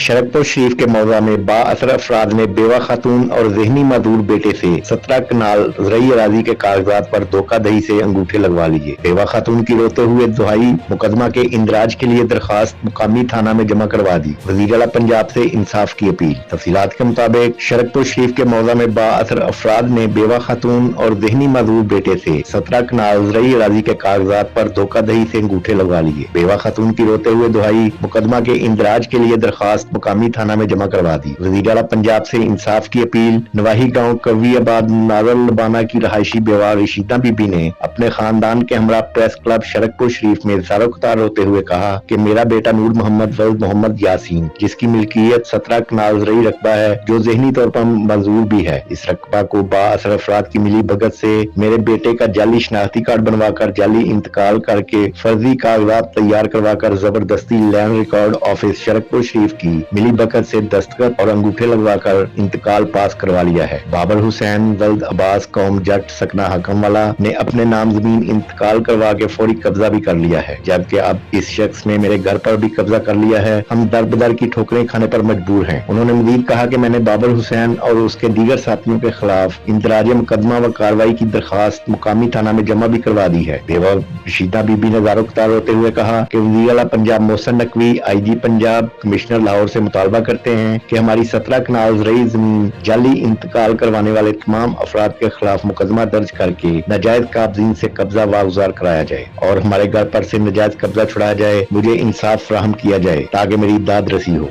शरकपुर शरीफ के मौजा में बाअसर अफराद ने बेवा खातून और ज़हनी मजदूर बेटे से 17 कनाल ज़रई अराजी के कागजात पर धोखाधड़ी से अंगूठे लगवा लिए। बेवा खातून की रोते हुए दुहाई मुकदमा के इंदराज के लिए दरखास्त मुकामी थाना में जमा करवा दी। वज़ीर आला पंजाब से इंसाफ की अपील। तफसीलात के मुताबिक शरकपुर शरीफ के मौजा में बाअसर अफराद ने बेवा खातून और ज़हनी मजदूर बेटे से 17 कनाल ज़रई अराजी के कागजात पर धोखाधड़ी से अंगूठे लगवा लिए। बेवा खातून की रोते हुए दुहाई मुकदमा के इंदराज के लिए दरखास्त मुकामी थाना में जमा करवा दी। वज़ीर आला पंजाब से इंसाफ की अपील। नवाही गांव कवियाबाद नाजर लबाना की रहायशी बेवा रशीदा बीबी ने अपने खानदान के हमरा प्रेस क्लब शरकपुर शरीफ में ज़ारो-क़तार रोते हुए कहा कि मेरा बेटा नूर मोहम्मद वल्द मोहम्मद यासीन, जिसकी मिल्कियत 17 कनाल ज़रई रकबा है, जो ज़हनी तौर पर मजदूर भी है, इस रकबा को बाअसर अफराद की मिली भगत से मेरे बेटे का जाली शनाख्ती कार्ड बनवाकर जाली इंतकाल करके फर्जी कागजात तैयार करवाकर जबरदस्ती लैंड रिकॉर्ड ऑफिस शरकपुर शरीफ की मिली बकत से दस्तखत और अंगूठे लगवाकर इंतकाल पास करवा लिया है। बाबर हुसैन वल्द अब्बास कौम जट सकना हकमवाला ने अपने नाम जमीन इंतकाल करवा के फौरी कब्जा भी कर लिया है, जबकि अब इस शख्स ने मेरे घर पर भी कब्जा कर लिया है। हम दर बदर की ठोकरें खाने पर मजबूर हैं। उन्होंने मजीद कहा कि मैंने बाबर हुसैन और उसके दीगर साथियों के खिलाफ इंदराज मुकदमा व कार्रवाई की दरखास्त मुकामी थाना में जमा भी करवा दी है। बेवा रशीदा बीबी ने ज़ारो-क़तार होते हुए कहा कि वज़ीर आला पंजाब मोहसिन नकवी IG पंजाब कमिश्नर लाहौर से मुतालबा करते हैं कि हमारी 17 कनाल ज़रई ज़मीन जाली इंतकाल करवाने वाले तमाम अफराद के खिलाफ मुकदमा दर्ज करके नाजायज काबज़ीन से कब्जा वागुज़ार कराया जाए और हमारे घर पर से नाजायज कब्जा छुड़ाया जाए। मुझे इंसाफ फराहम किया जाए ताकि मेरी दाद रसी हो।